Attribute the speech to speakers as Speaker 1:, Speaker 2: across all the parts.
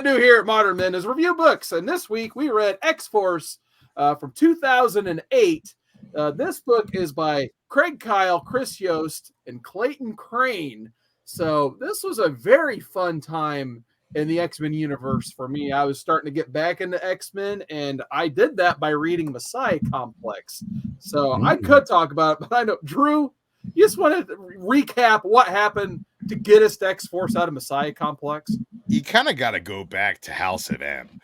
Speaker 1: to do here at Modern Men is review books. And this week we read X-Force from 2008. This book is by Craig Kyle, Chris Yost, and Clayton Crane. So this was a very fun time in the X-Men universe for me. I was starting to get back into X-Men, and I did that by reading Messiah Complex. So I could talk about it, but I know, Drew, you just want to recap what happened to get us to X-Force out of Messiah Complex?
Speaker 2: You kind of got to go back to House of M,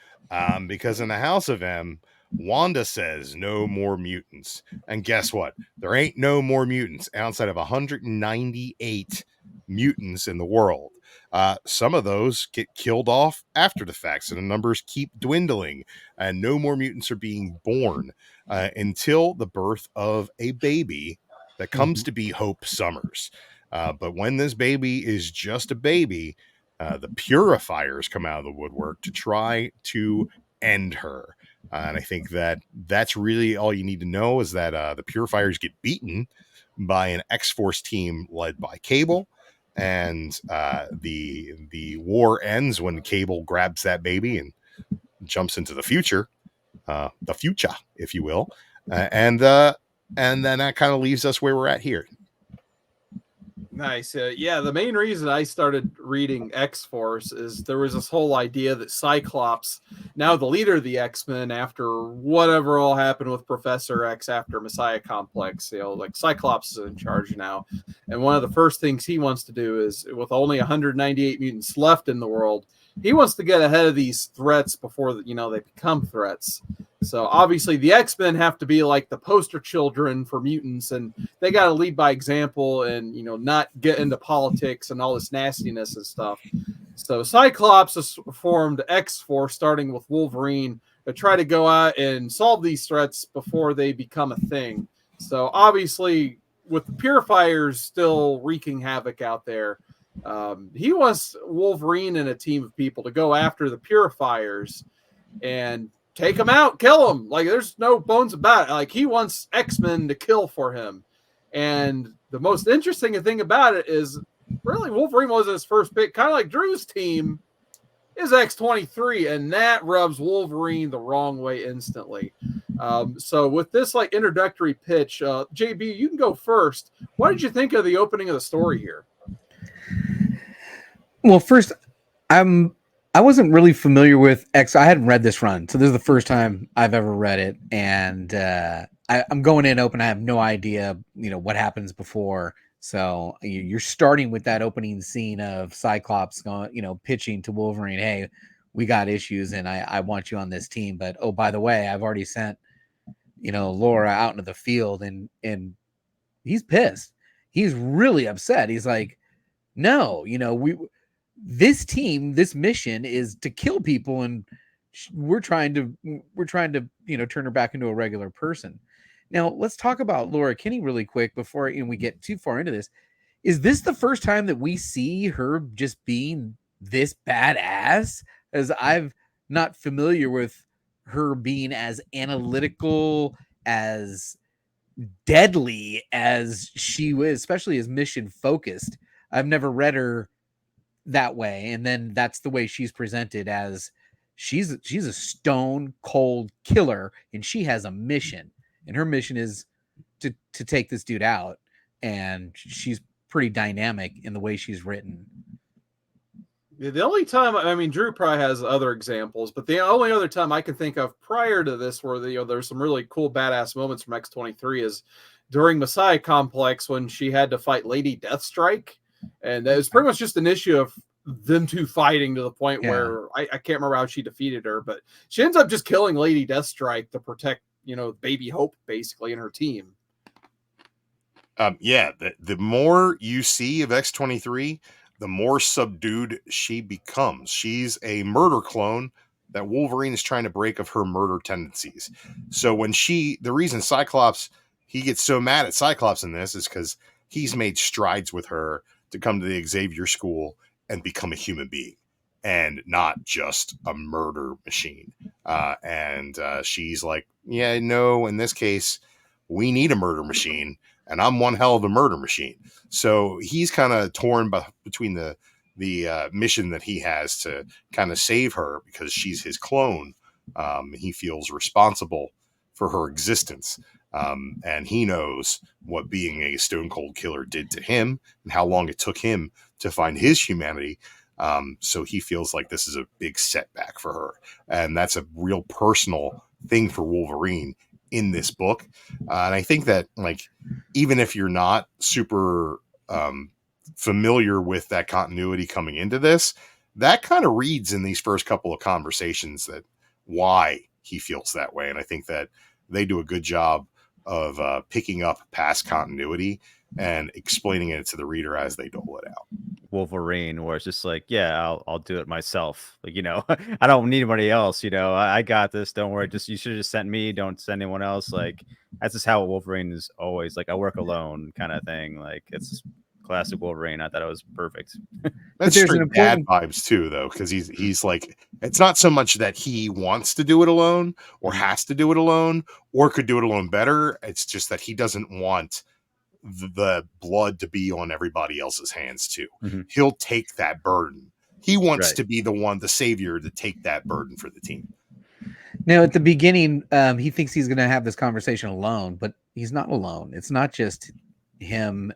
Speaker 2: because in the House of M, Wanda says no more mutants. And guess what? There ain't no more mutants outside of 198 mutants in the world. Some of those get killed off after the fact, so the numbers keep dwindling, and no more mutants are being born until the birth of a baby that comes to be Hope Summers. But when this baby is just a baby, the Purifiers come out of the woodwork to try to end her. And I think that that's really all you need to know, is that the Purifiers get beaten by an X-Force team led by Cable. And the war ends when Cable grabs that baby and jumps into the future, if you will. And then that kind of leaves us where we're at here.
Speaker 1: Nice. Yeah, the main reason I started reading X-Force is there was this whole idea that Cyclops, now the leader of the X-Men after whatever all happened with Professor X after Messiah Complex, like Cyclops is in charge now. And one of the first things he wants to do is, with only 198 mutants left in the world, he wants to get ahead of these threats before they become threats. So obviously the X-Men have to be like the poster children for mutants, and they got to lead by example and, not get into politics and all this nastiness and stuff. So Cyclops has formed X-Force, starting with Wolverine, to try to go out and solve these threats before they become a thing. So obviously with the Purifiers still wreaking havoc out there, he wants Wolverine and a team of people to go after the Purifiers and take him out, kill him. Like, there's no bones about it. Like, he wants X-Men to kill for him. And the most interesting thing about it is, really, Wolverine wasn't his first pick. Kind of like Drew's team is X-23, and that rubs Wolverine the wrong way instantly. So with this introductory pitch, JB, you can go first. What did you think of the opening of the story here?
Speaker 3: Well, first, I wasn't really familiar with X. I hadn't read this run, so this is the first time I've ever read it, and I'm going in open. I have no idea, what happens before. So you're starting with that opening scene of Cyclops going, pitching to Wolverine, "Hey, we got issues, and I want you on this team. But oh, by the way, I've already sent, Laura out into the field," and he's pissed. He's really upset. He's like, "No, this mission is to kill people, and we're trying to turn her back into a regular person." Now let's talk about Laura Kinney really quick before we get too far into this. Is this the first time that we see her just being this badass? As I'm not familiar with her being as analytical, as deadly as she was, especially as mission focused. I've never read her that way, and then that's the way she's presented, as she's a stone cold killer, and she has a mission, and her mission is to take this dude out, and she's pretty dynamic in the way she's written.
Speaker 1: The only time, Drew probably has other examples, but the only other time I can think of prior to this where there's some really cool badass moments from X-23 is during Messiah Complex, when she had to fight Lady Deathstrike. And it was pretty much just an issue of them two fighting to the point where I can't remember how she defeated her, but she ends up just killing Lady Deathstrike to protect, Baby Hope, basically, and her team.
Speaker 2: The more you see of X-23, the more subdued she becomes. She's a murder clone that Wolverine is trying to break of her murder tendencies. So the reason Cyclops, he gets so mad at Cyclops in this is because he's made strides with her to come to the Xavier school and become a human being and not just a murder machine. And she's like, yeah, no, in this case, we need a murder machine, and I'm one hell of a murder machine. So he's kind of torn between the mission that he has to kind of save her because she's his clone. He feels responsible for her existence. And he knows what being a stone cold killer did to him and how long it took him to find his humanity. So he feels like this is a big setback for her. And that's a real personal thing for Wolverine in this book. And I think that, like, even if you're not super familiar with that continuity coming into this, that kind of reads in these first couple of conversations that why he feels that way. And I think that they do a good job of picking up past continuity and explaining it to the reader as they dole it out.
Speaker 4: Wolverine, where it's just like, yeah, I'll do it myself. Like, I don't need anybody else. I got this. Don't worry. You should have just sent me. Don't send anyone else. Like, that's just how Wolverine is always, like, I work alone kind of thing. Like, it's classic Wolverine. I thought it was perfect.
Speaker 2: That's straight dad vibes too, though, because he's like, it's not so much that he wants to do it alone or has to do it alone or could do it alone better. It's just that he doesn't want the blood to be on everybody else's hands too. He'll take that burden. He wants to be the savior to take that burden for the team.
Speaker 3: Now, at the beginning, he thinks he's going to have this conversation alone, but he's not alone. It's not just him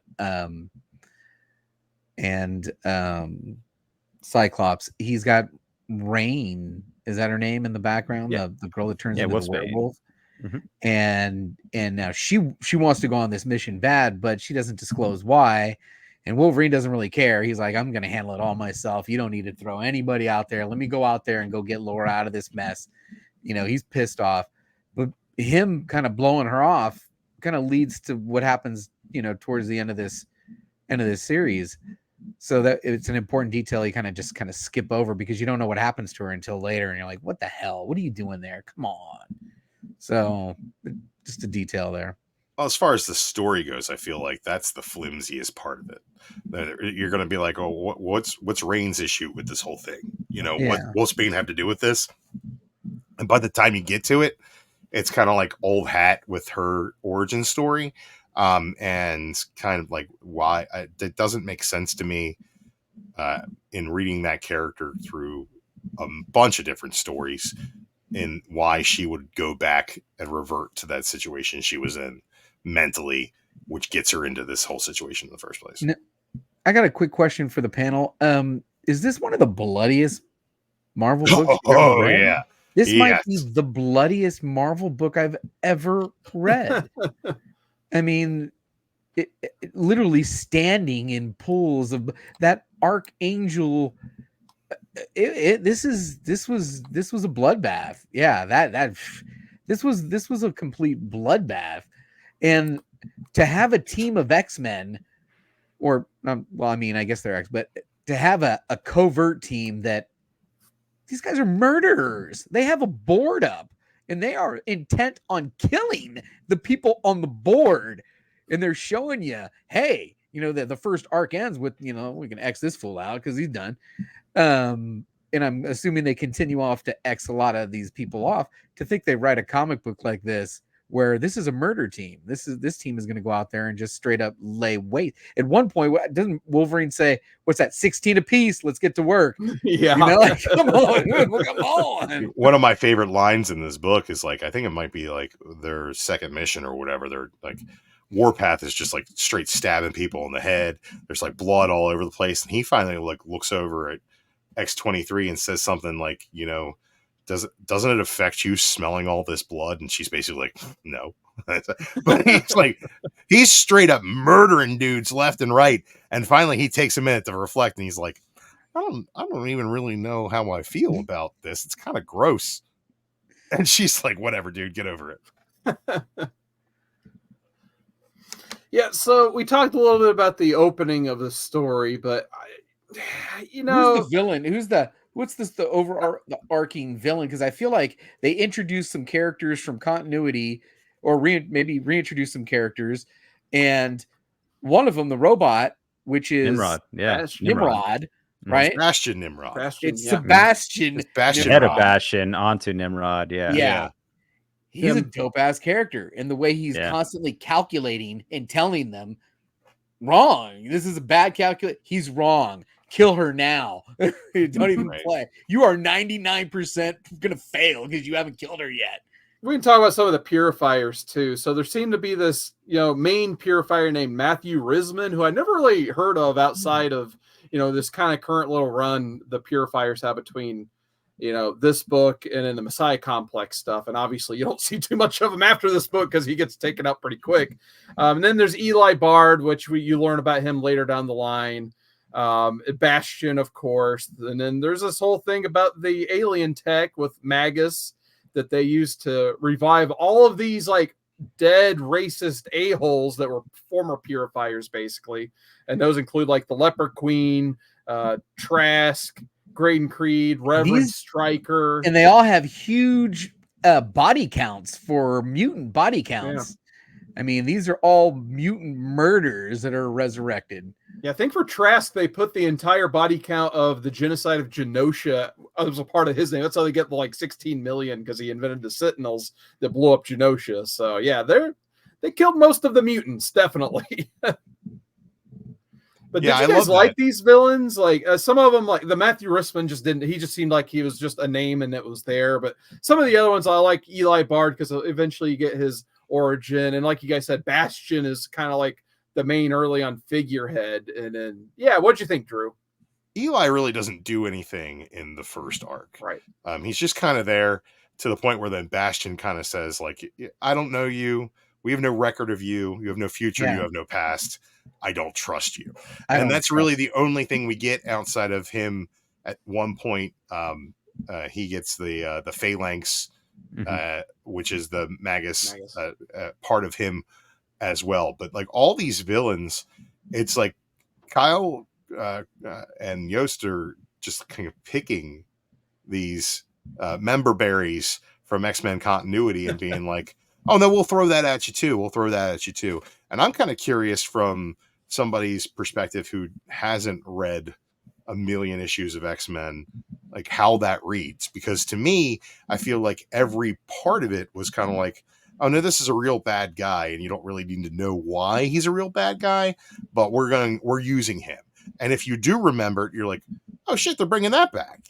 Speaker 3: and Cyclops. He's got Rain. Is that her name in the background?
Speaker 4: Yeah.
Speaker 3: The girl that turns into the werewolf.
Speaker 4: Mm-hmm.
Speaker 3: And now she wants to go on this mission bad, but she doesn't disclose why. And Wolverine doesn't really care. He's like, I'm going to handle it all myself. You don't need to throw anybody out there. Let me go out there and go get Laura out of this mess. He's pissed off, but him kind of blowing her off kind of leads to what happens, towards the end of this series. So that it's an important detail you kind of skip over because you don't know what happens to her until later. And you're like, what the hell? What are you doing there? Come on. So just a detail there.
Speaker 2: Well, as far as the story goes, I feel like that's the flimsiest part of it. You're going to be like, oh, what's Rain's issue with this whole thing? What's Bane have to do with this? And by the time you get to it, it's kind of like old hat with her origin story. And kind of like why it doesn't make sense to me in reading that character through a bunch of different stories in why she would go back and revert to that situation she was in mentally, which gets her into this whole situation in the first place.
Speaker 3: Now, I got a quick question for the panel. Is this one of the bloodiest Marvel books you've ever read?
Speaker 2: Yeah.
Speaker 3: This might be the bloodiest Marvel book I've ever read. I mean, it literally standing in pools of that Archangel. This was a bloodbath. Yeah, this was a complete bloodbath. And to have a team of X-Men, or I guess they're X, but to have a covert team that these guys are murderers. They have a board up and they are intent on killing the people on the board. And they're showing you, hey, the first arc ends with, we can X this fool out because he's done. And I'm assuming they continue off to X a lot of these people off. To think they write a comic book like this, where this is a murder team. This team is going to go out there and just straight up lay waste. At one point, doesn't Wolverine say, "What's that? 16 apiece? Let's get to work."
Speaker 1: Yeah,
Speaker 3: come on.
Speaker 2: One of my favorite lines in this book is like, I think it might be like their second mission or whatever. They're like, Warpath is just like straight stabbing people in the head. There's like blood all over the place, and he finally like looks over at X-23 and says something like, doesn't it affect you smelling all this blood? And she's basically like, no. But he's straight up murdering dudes left and right. And finally he takes a minute to reflect and he's like, I don't even really know how I feel about this. It's kind of gross. And she's like, whatever, dude, get over it.
Speaker 1: Yeah, so we talked a little bit about the opening of the story, but
Speaker 3: who's the villain? What's the overarching villain? Because I feel like they introduced some characters from continuity, or maybe reintroduced some characters, and one of them, the robot, which is
Speaker 4: Nimrod,
Speaker 3: Nimrod, right?
Speaker 2: Bastion Nimrod.
Speaker 3: It's Sebastian.
Speaker 4: Head of Bastion onto Nimrod. Yeah.
Speaker 3: He's a dope ass character, and the way he's constantly calculating and telling them, wrong. This is a bad calculate. He's wrong. kill her now. Don't even
Speaker 2: Right.
Speaker 3: play. You are 99% gonna fail because you haven't killed her yet.
Speaker 1: We can talk about some of the purifiers too. So there seemed to be this, main purifier named Matthew Risman, who I never really heard of outside of, this kind of current little run the purifiers have between, this book and then the Messiah Complex stuff. And obviously you don't see too much of him after this book because he gets taken up pretty quick. And then there's Eli Bard, which you learn about him later down the line. Bastion, of course. And then there's this whole thing about the alien tech with Magus that they used to revive all of these like dead racist a-holes that were former purifiers, basically. And those include like the Leopard Queen, Trask, Graydon Creed, Reverend Stryker.
Speaker 3: And they all have huge body counts for mutant body counts. Yeah. I mean, these are all mutant murders that are resurrected.
Speaker 1: Yeah, I think for Trask, they put the entire body count of the genocide of Genosha as a part of his name. That's how they get the like 16 million, because he invented the Sentinels that blew up Genosha. So yeah, they killed most of the mutants, definitely. But
Speaker 2: yeah,
Speaker 1: did you guys like these villains? Like some of them, like the Matthew Risman just didn't. He just seemed like he was just a name and it was there. But some of the other ones, I like Eli Bard because eventually you get his origin. And like you guys said, Bastion is kind of like the main early on figurehead. And then, yeah, what'd you think, Drew?
Speaker 2: Eli really doesn't do anything in the first arc.
Speaker 1: Right.
Speaker 2: He's just kind of there to the point where then Bastion kind of says, like, I don't know you. We have no record of you. You have no future. Yeah. You have no past. I don't trust you. And that's really the only thing we get outside of him. At one point, he gets the phalanx, which is the Magus. Part of him as well. But like all these villains, it's like Kyle and Yost are just kind of picking these member berries from X-Men continuity and being like, oh no, we'll throw that at you too. We'll throw that at you too. And I'm kind of curious from somebody's perspective who hasn't read a million issues of X-Men, like how that reads. Because to me, I feel like every part of it was kind of like, oh no, this is a real bad guy, and you don't really need to know why he's a real bad guy, but we're using him. And if you do remember it, you're like, oh shit, they're bringing that back.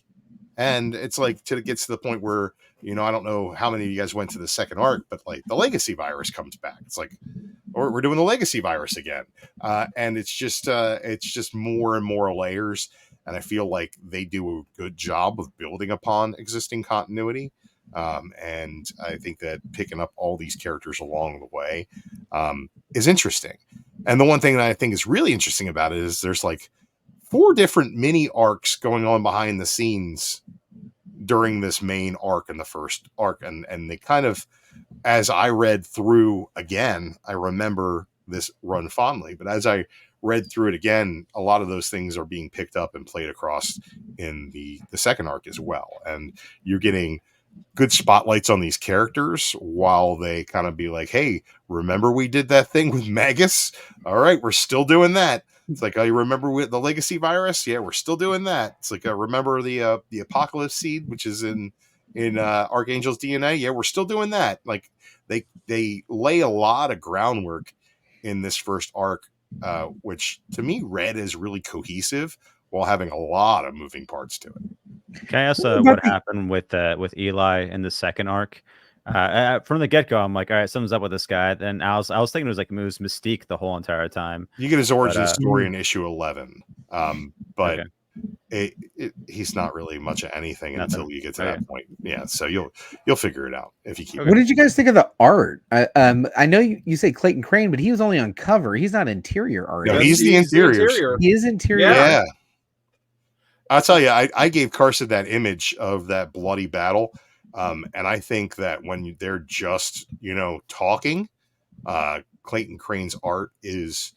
Speaker 2: And it's like it gets to the point where, I don't know how many of you guys went to the second arc, but like the legacy virus comes back. It's like, or we're doing the legacy virus again. And it's just more and more layers. And I feel like they do a good job of building upon existing continuity. And I think that picking up all these characters along the way is interesting. And the one thing that I think is really interesting about it is there's like 4 different mini arcs going on behind the scenes during this main arc in the first arc. And they kind of, as I read through again, I remember this run fondly, but as I read through it again, a lot of those things are being picked up and played across in the second arc as well. And you're getting good spotlights on these characters while they kind of be like, hey, remember we did that thing with Magus? All right, we're still doing that. It's like, oh, you remember with the legacy virus? Yeah, we're still doing that. It's like, remember the apocalypse seed, which is in Archangel's DNA? Yeah, we're still doing that. Like they lay a lot of groundwork in this first arc, which to me read as really cohesive while having a lot of moving parts to it.
Speaker 4: Can I ask what happened with Eli in the second arc? From the get-go, I'm like, all right, something's up with this guy. Then I was thinking it was Mystique the whole entire time.
Speaker 2: You get his origin story in issue 11, but he's not really much of anything until you get to that point. Yeah, so you'll figure it out if you keep.
Speaker 3: What did you guys think of the art? I know you say Clayton Crane, but he was only on cover. He's not interior art.
Speaker 2: No, he's the interior.
Speaker 3: He is interior.
Speaker 2: Yeah. I'll tell you, I gave Carson that image of that bloody battle. And I think that when they're just, talking, Clayton Crane's art is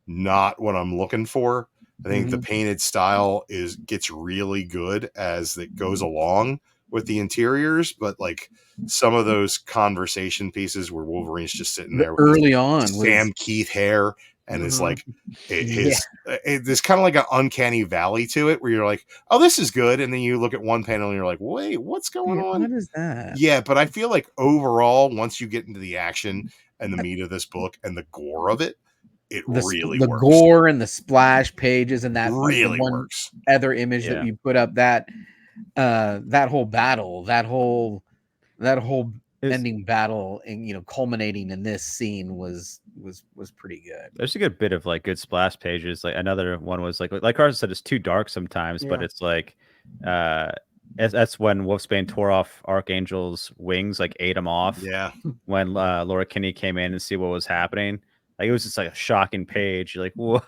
Speaker 2: not what I'm looking for. I think the painted style gets really good as it goes along with the interiors, but like some of those conversation pieces where Wolverine's just sitting there with
Speaker 3: early on
Speaker 2: Sam Keith hair. And it's like there's kind of like an uncanny valley to it where you're like, oh, this is good. And then you look at one panel and you're like, wait, what's going on?
Speaker 3: What is that?
Speaker 2: Yeah, but I feel like overall, once you get into the action and the meat of this book and the gore of it, it
Speaker 3: the
Speaker 2: really
Speaker 3: the
Speaker 2: works.
Speaker 3: gore and the splash pages and that
Speaker 2: Really
Speaker 3: the one
Speaker 2: works.
Speaker 3: other image that
Speaker 4: Yeah.
Speaker 3: you put up, that whole battle, that whole ending battle, and culminating in this scene was pretty good.
Speaker 4: There's a good bit of like good splash pages. Like another one was like Carson said, it's too dark sometimes, but
Speaker 1: Yeah.
Speaker 4: it's like that's when Wolfsbane tore off Archangel's wings, like ate him off.
Speaker 2: Yeah.
Speaker 4: When Laura Kinney came in and see what was happening. Like it was just like a shocking page. You're like, whoa,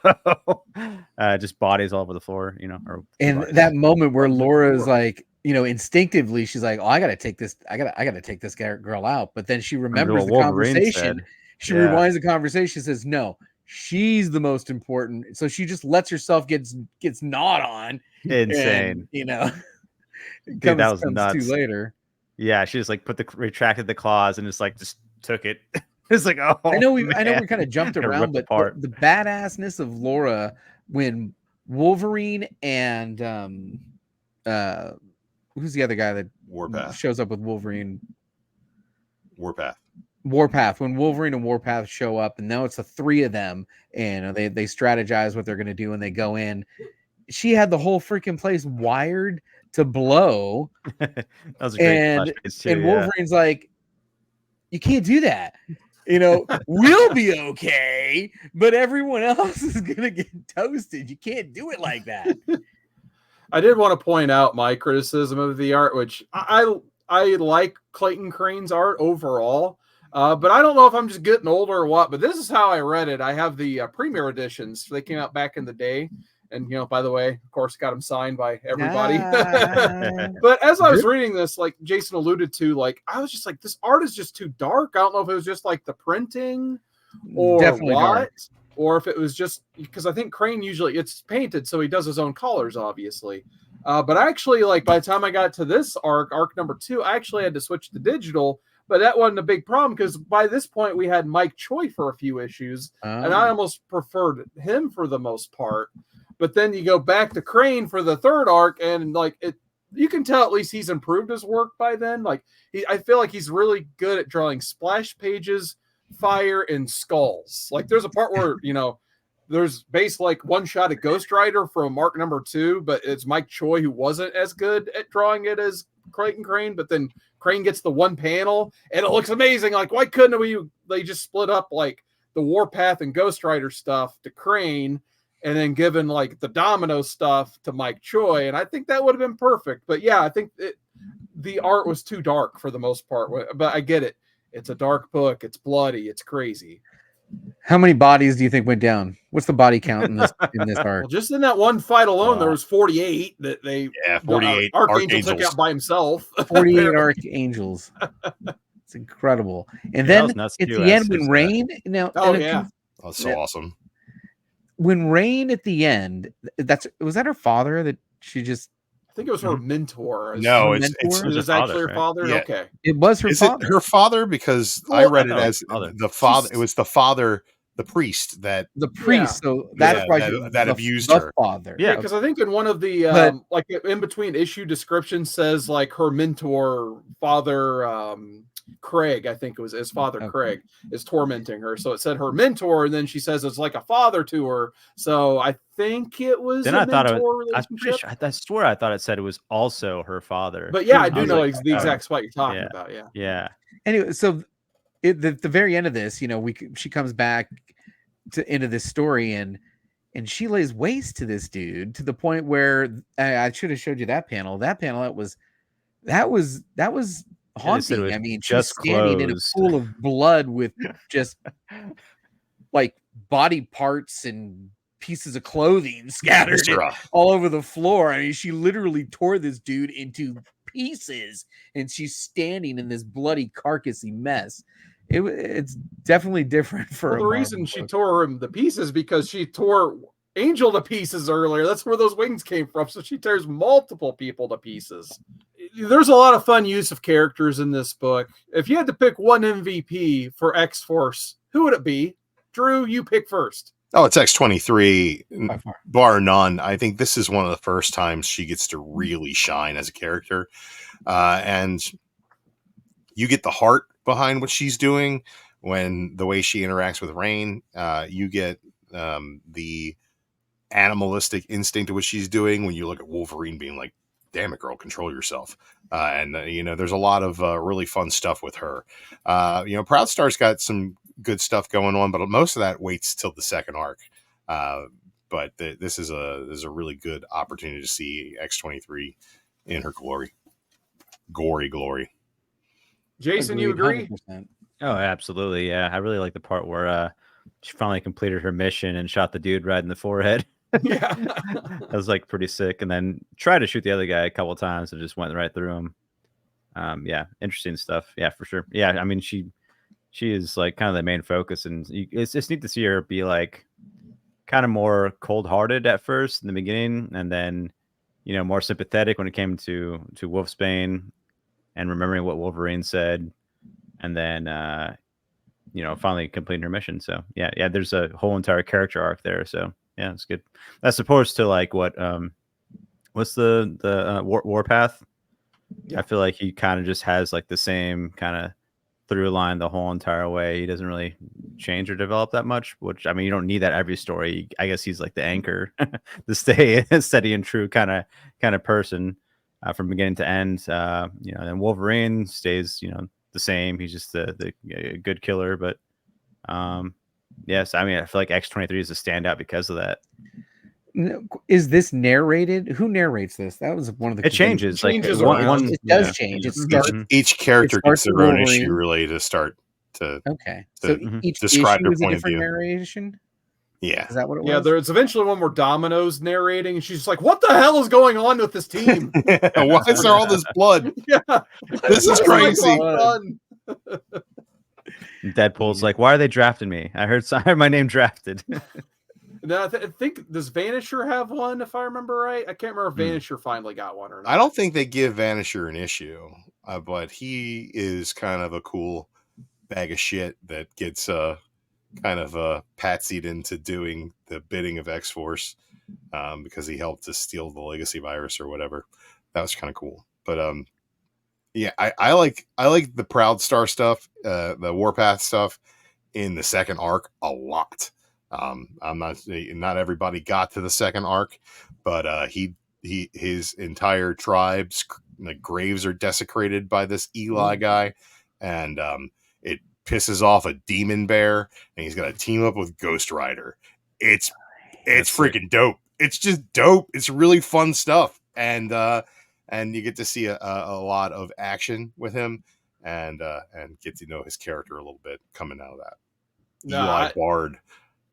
Speaker 4: just bodies all over the floor, or
Speaker 3: And
Speaker 4: bodies.
Speaker 3: that moment where Laura's like, instinctively she's like, oh, I gotta take this girl out, but then she remembers the
Speaker 4: Wolverine
Speaker 3: conversation.
Speaker 4: said.
Speaker 3: She
Speaker 4: Yeah.
Speaker 3: rewinds the conversation, says, no, she's the most important. So she just lets herself gets gnawed on.
Speaker 4: Insane.
Speaker 3: And,
Speaker 4: Dude, that was
Speaker 3: comes
Speaker 4: nuts.
Speaker 3: too later.
Speaker 4: Yeah, she just like retracted the claws and just took it. It's like, oh,
Speaker 3: I know we
Speaker 4: man.
Speaker 3: kind of jumped
Speaker 4: Gonna
Speaker 3: around,
Speaker 4: rip
Speaker 3: but
Speaker 4: apart.
Speaker 3: the badassness of Laura when Wolverine and who's the other guy that
Speaker 2: Warpath.
Speaker 3: shows up with Wolverine?
Speaker 2: Warpath.
Speaker 3: When Wolverine and Warpath show up, and now it's the three of them, and they strategize what they're going to do, and they go in. She had the whole freaking place wired to blow.
Speaker 4: That was a great flash page too,
Speaker 3: and
Speaker 4: yeah.
Speaker 3: Wolverine's like, you can't do that. We'll be okay, but everyone else is gonna get toasted. You can't do it like that.
Speaker 1: I did want to point out my criticism of the art, which I like Clayton Crane's art overall, but I don't know if I'm just getting older or what. But this is how I read it. I have the premiere editions. They came out back in the day. And, by the way, of course, got them signed by everybody. But as I was reading this, like Jason alluded to, like, I was just like, this art is just too dark. I don't know if it was just like the printing or
Speaker 3: Definitely
Speaker 1: what,
Speaker 3: dark.
Speaker 1: or if it was just because I think Crane usually it's painted, so he does his own colors, obviously. But actually, like by the time I got to this arc number 2, I actually had to switch to digital. But that wasn't a big problem because by this point we had Mike Choi for a few issues, and I almost preferred him for the most part. But then you go back to Crane for the third arc, and like you can tell at least he's improved his work by then. Like I feel like he's really good at drawing splash pages, fire, and skulls. Like there's a part where there's basically like one shot of Ghost Rider from arc number 2, but it's Mike Choi who wasn't as good at drawing it as Clayton Crane. But then Crane gets the one panel, and it looks amazing. Like why couldn't they just split up like the Warpath and Ghost Rider stuff to Crane? And then given like the Domino stuff to Mike Choi, and I think that would have been perfect. But yeah, I think the art was too dark for the most part. But I get it; it's a dark book, it's bloody, it's crazy.
Speaker 3: How many bodies do you think went down? What's the body count in this arc?
Speaker 1: Well, just in that one fight alone, there was 48 that they
Speaker 2: 48
Speaker 1: Archangel took out by himself.
Speaker 3: 48 archangels. It's incredible. And then at the end when Rain
Speaker 2: That's so awesome.
Speaker 3: When Rain at the end, was that her father that she just?
Speaker 1: I think it was her mentor.
Speaker 2: No,
Speaker 1: it's actually her father.
Speaker 2: Yeah.
Speaker 1: Okay,
Speaker 3: it was her father.
Speaker 2: It her father? Because I read it as the father. It was the father, the priest that
Speaker 3: So that's why
Speaker 2: that abused her.
Speaker 3: Father.
Speaker 1: Yeah, because I think in one of the like in between issue description says like her mentor, Father Craig, I think it was his father Craig, is tormenting her. So it said her mentor, and then she says it's like a father to her. So I think it was
Speaker 4: then
Speaker 1: a
Speaker 4: I thought
Speaker 1: mentor
Speaker 4: relationship. I swear I thought it said it was also her father.
Speaker 1: But yeah, I do know the exact spot you're talking about.
Speaker 4: Yeah.
Speaker 3: Anyway, so the very end of this, she comes back into this story and she lays waste to this dude to the point where I should have showed you that panel. That was haunting. I mean, she's standing in a pool of blood with just like body parts and pieces of clothing scattered all over the floor. I mean, she literally tore this dude into pieces, and she's standing in this bloody carcassy mess. It's definitely different for
Speaker 1: the reason she tore him to pieces because she tore Angel to pieces earlier. That's where those wings came from. So she tears multiple people to pieces. There's a lot of fun use of characters in this book. If you had to pick one MVP for X-Force, who would it be? Drew, you pick first.
Speaker 2: Oh, it's X-23, bar none. I think this is one of the first times she gets to really shine as a character. And you get the heart behind what she's doing when the way she interacts with Rain. You get the animalistic instinct of what she's doing. When you look at Wolverine being like, damn it, girl, control yourself. There's a lot of really fun stuff with her. Proud Star's got some good stuff going on, but most of that waits till the second arc. But this is a really good opportunity to see X-23 in her gory glory.
Speaker 1: Jason, you agree?
Speaker 3: 100%.
Speaker 4: Oh, absolutely. Yeah, I really like the part where she finally completed her mission and shot the dude right in the forehead.
Speaker 1: Yeah.
Speaker 4: That was like pretty sick. And then tried to shoot the other guy a couple of times and just went right through him. Yeah, interesting stuff. Yeah, for sure. Yeah, I mean, she is like kind of the main focus, and it's just neat to see her be like kind of more cold-hearted at first in the beginning, and then more sympathetic when it came to Wolfsbane and remembering what Wolverine said, and then finally completing her mission. So yeah, there's a whole entire character arc there. So yeah, it's good. That's opposed to like what's the Warpath?
Speaker 1: Yeah.
Speaker 4: I feel like he kind of just has like the same kind of through line the whole entire way. He doesn't really change or develop that much, which, I mean, you don't need that every story. I guess he's like the anchor to stay steady and true kind of person from beginning to end. And Wolverine stays, the same. He's just the good killer. But yes, I mean, I feel like X-23 is a standout because of that.
Speaker 3: Is this narrated? Who narrates this? That was one of the.
Speaker 4: It changes. Like
Speaker 1: changes
Speaker 4: one.
Speaker 3: It does change. It starts.
Speaker 2: Each character
Speaker 3: starts
Speaker 2: gets their own
Speaker 3: Wolverine.
Speaker 2: issue really to start to
Speaker 3: Okay, so each
Speaker 2: describe
Speaker 3: issue
Speaker 2: their
Speaker 3: is a
Speaker 2: point of
Speaker 3: different
Speaker 2: view.
Speaker 3: narration.
Speaker 2: Yeah.
Speaker 3: Is that what it was?
Speaker 1: Yeah, there's eventually one where Domino's narrating, and she's just like, "What the hell is going on with this team?
Speaker 2: Why is there all this blood?
Speaker 1: Yeah,
Speaker 2: This is crazy."
Speaker 4: Deadpool's like, why are they drafting me? I heard my name drafted.
Speaker 1: Now, I think, does Vanisher have one, if I remember right? I can't remember if Vanisher finally got one or not.
Speaker 2: I don't think they give Vanisher an issue, but he is kind of a cool bag of shit that gets kind of patsied into doing the bidding of X-Force because he helped to steal the legacy virus or whatever. That was kind of cool. But yeah, I like the Proud Star stuff, the Warpath stuff in the second arc a lot. I'm not everybody got to the second arc, but his entire tribe's graves are desecrated by this Eli guy, and it pisses off a demon bear, and he's got to team up with Ghost Rider. It's freaking dope. It's just dope. It's really fun stuff, and you get to see a lot of action with him, and get to know his character a little bit coming out of that. Eli Bard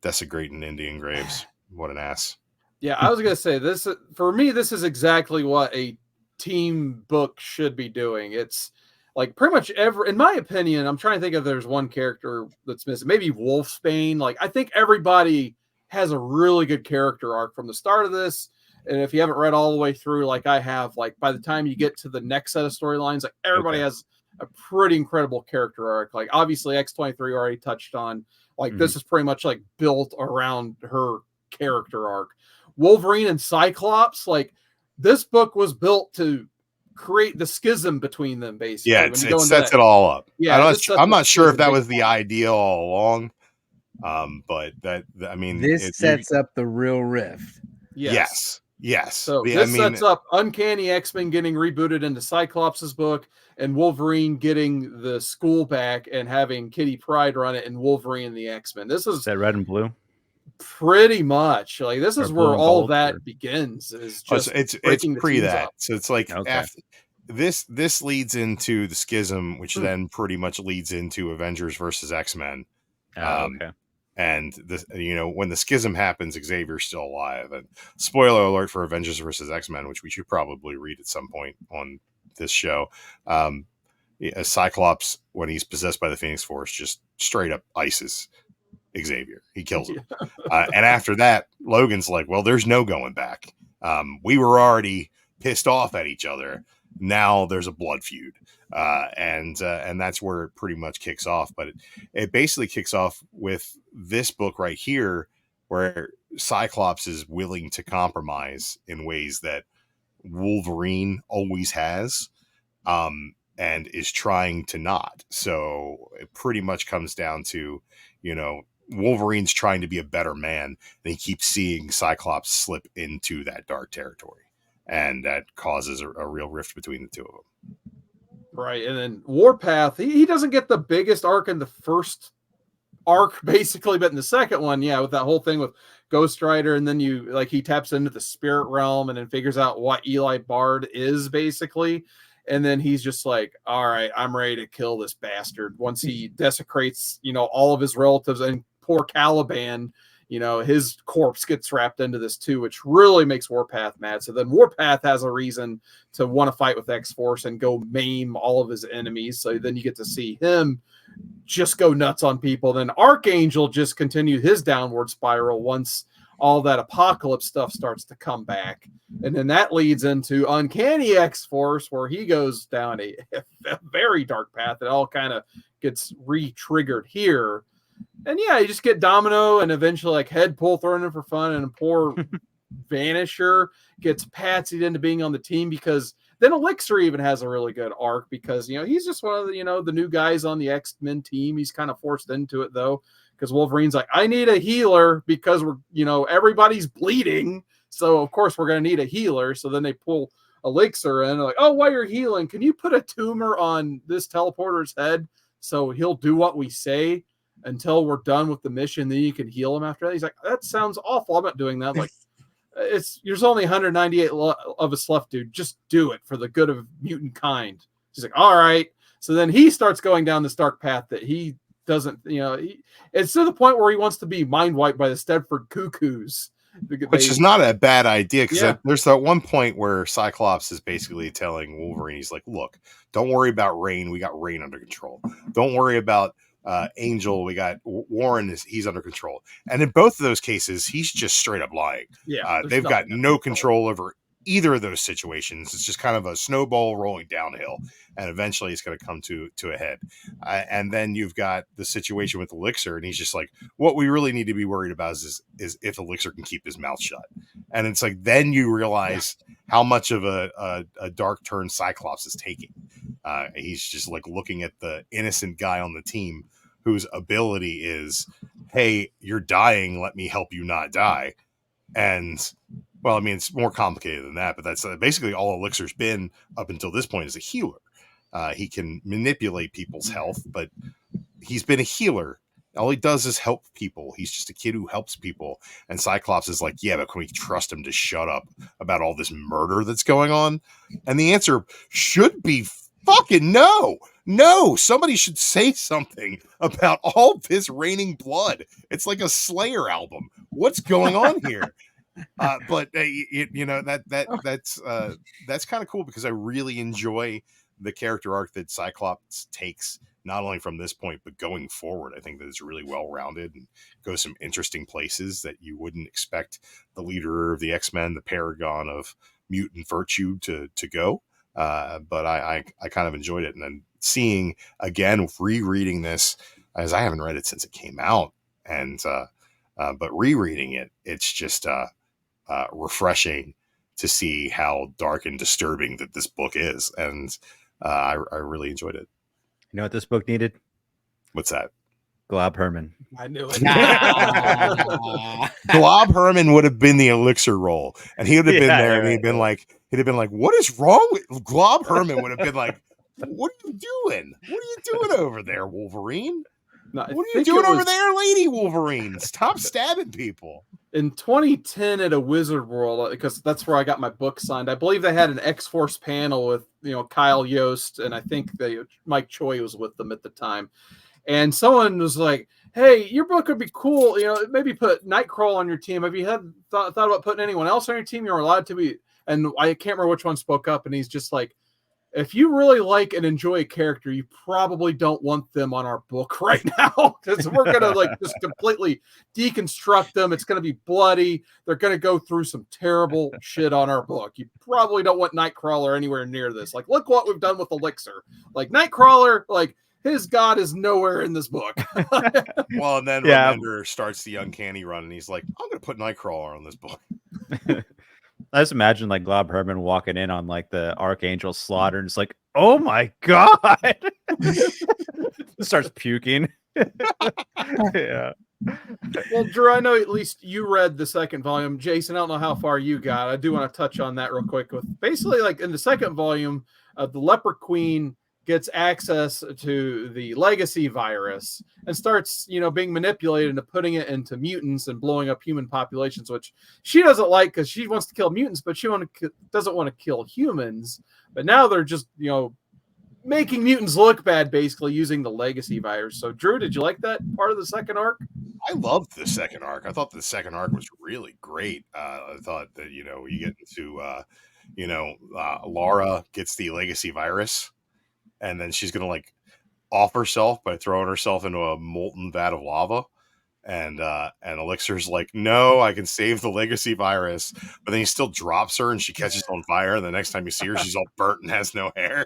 Speaker 2: desecrating Indian graves. What an ass.
Speaker 1: Yeah, I was gonna say this for me. This is exactly what a team book should be doing. It's like pretty much in my opinion, I'm trying to think if there's one character that's missing. Maybe Wolfsbane. Like I think everybody has a really good character arc from the start of this. And if you haven't read all the way through, like I have, like by the time you get to the next set of storylines, like everybody has a pretty incredible character arc. Like obviously X-23 already touched on. Like this is pretty much like built around her character arc. Wolverine and Cyclops, like this book was built to create the schism between them, basically.
Speaker 2: Yeah, it sets it all up.
Speaker 1: Yeah,
Speaker 2: I'm not sure if that was the idea all along, but
Speaker 3: this sets up the real rift.
Speaker 2: Yes.
Speaker 1: So this sets up Uncanny X-Men getting rebooted into Cyclops' book, and Wolverine getting the school back and having Kitty Pryde run it, and Wolverine and the X-Men. This is
Speaker 4: that red and blue.
Speaker 1: Pretty much, like this is where all that begins. Is just
Speaker 2: it's pre that, up. So it's like after this leads into the schism, which then pretty much leads into Avengers versus X-Men. And this, when the schism happens, Xavier's still alive. And spoiler alert for Avengers versus X-Men, which we should probably read at some point on this show. Cyclops, when he's possessed by the Phoenix Force, just straight up ices Xavier. He kills him. And after that, Logan's like, well, there's no going back. We were already pissed off at each other. Now there's a blood feud. And that's where it pretty much kicks off. But it basically kicks off with this book right here, where Cyclops is willing to compromise in ways that Wolverine always has, and is trying to not. So it pretty much comes down to, Wolverine's trying to be a better man, and he keeps seeing Cyclops slip into that dark territory, and that causes a real rift between the two of them.
Speaker 1: Right, and then Warpath, he doesn't get the biggest arc in the first arc, basically, but in the second one, yeah, with that whole thing with Ghost Rider, and then he taps into the spirit realm and then figures out what Eli Bard is, basically. And then he's just like, all right, I'm ready to kill this bastard. Once he desecrates, all of his relatives, and poor Caliban, his corpse gets wrapped into this too, which really makes Warpath mad. So then Warpath has a reason to want to fight with X-Force and go maim all of his enemies. So then you get to see him just go nuts on people. Then Archangel just continued his downward spiral once all that Apocalypse stuff starts to come back. And then that leads into Uncanny X-Force, where he goes down a very dark path. It all kind of gets re-triggered here. And yeah, you just get Domino and eventually like Headpool thrown in for fun, and poor Vanisher gets patsied into being on the team, because then Elixir even has a really good arc, because he's just one of the the new guys on the X-Men team. He's kind of forced into it though, because Wolverine's like, I need a healer because we're everybody's bleeding, so of course we're gonna need a healer. So then they pull Elixir in, like, oh, while you're healing, can you put a tumor on this teleporter's head so he'll do what we say until we're done with the mission, then you can heal him after that? He's like, that sounds awful, I'm not doing that. Like, there's only 198 of us left, dude. Just do it for the good of mutant kind. He's like, all right. So then he starts going down this dark path that he doesn't, it's to the point where he wants to be mind wiped by the Stedford Cuckoos.
Speaker 2: Which is not a bad idea, because there's that one point where Cyclops is basically telling Wolverine, he's like, look, don't worry about Rain. We got Rain under control. Don't worry about Angel. We got Warren. He's under control. And in both of those cases, he's just straight up lying.
Speaker 1: Yeah,
Speaker 2: they've got no control over either of those situations. It's just kind of a snowball rolling downhill, and eventually it's going to come to a head. And then you've got the situation with Elixir, and he's just like, what we really need to be worried about is if Elixir can keep his mouth shut. And it's like, then you realize how much of a dark turn Cyclops is taking. He's just like looking at the innocent guy on the team whose ability is, hey, you're dying, let me help you not die. And well, I mean, it's more complicated than that, but that's basically all Elixir's been up until this point, is a healer. He can manipulate people's health, but he's been a healer. All he does is help people. He's just a kid who helps people. And Cyclops is like, yeah, but can we trust him to shut up about all this murder that's going on? And the answer should be fucking no. No, somebody should say something about all this raining blood. It's like a Slayer album. What's going on here? But that's kind of cool, because I really enjoy the character arc that Cyclops takes, not only from this point but going forward. I think that it's really well rounded and goes some interesting places that you wouldn't expect the leader of the X-Men, the paragon of mutant virtue, to go. But I kind of enjoyed it, and then seeing again, rereading this, as I haven't read it since it came out, and but rereading it, it's just refreshing to see how dark and disturbing that this book is, and I really enjoyed it.
Speaker 4: You know what this book needed?
Speaker 2: What's that?
Speaker 4: Glob Herman.
Speaker 1: I knew it.
Speaker 2: Glob Herman would have been the Elixir role, and he would have been there, and he'd have been like, what is wrong with Glob Herman? Would have been like, what are you doing? What are you doing over there, Wolverine?
Speaker 1: No,
Speaker 2: what are you doing over there, Lady Wolverine? Stop stabbing people.
Speaker 1: In 2010 at a Wizard World, because that's where I got my book signed, I believe they had an X-Force panel with Kyle Yost, and I think Mike Choi was with them at the time. And someone was like, hey, your book would be cool. Maybe put Nightcrawler on your team. Have you thought about putting anyone else on your team? You're allowed to be. And I can't remember which one spoke up. And he's just like, if you really like and enjoy a character, you probably don't want them on our book right now, because we're going to just completely deconstruct them. It's going to be bloody. They're going to go through some terrible shit on our book. You probably don't want Nightcrawler anywhere near this. Like, look what we've done with Elixir. Like, Nightcrawler, his god is nowhere in this book.
Speaker 2: Well, and then Remender starts the Uncanny run, and he's like, I'm going to put Nightcrawler on this book.
Speaker 4: I just imagine Glob Herman walking in on the Archangel slaughter, and it's like, oh my god, starts puking. Yeah,
Speaker 1: Well, Drew, I know at least you read the second volume. Jason, I don't know how far you got. I do want to touch on that real quick. With basically, like in the second volume, the Leper Queen gets access to the legacy virus and starts, being manipulated into putting it into mutants and blowing up human populations, which she doesn't like because she wants to kill mutants, but she doesn't want to kill humans. But now they're just, making mutants look bad, basically using the legacy virus. So, Drew, did you like that part of the second arc?
Speaker 2: I loved the second arc. I thought the second arc was really great. I thought that, you get into, Laura gets the legacy virus, and then she's going to like off herself by throwing herself into a molten vat of lava. And Elixir's like, no, I can save the legacy virus. But then he still drops her and she catches on fire. And the next time you see her, she's all burnt and has no hair.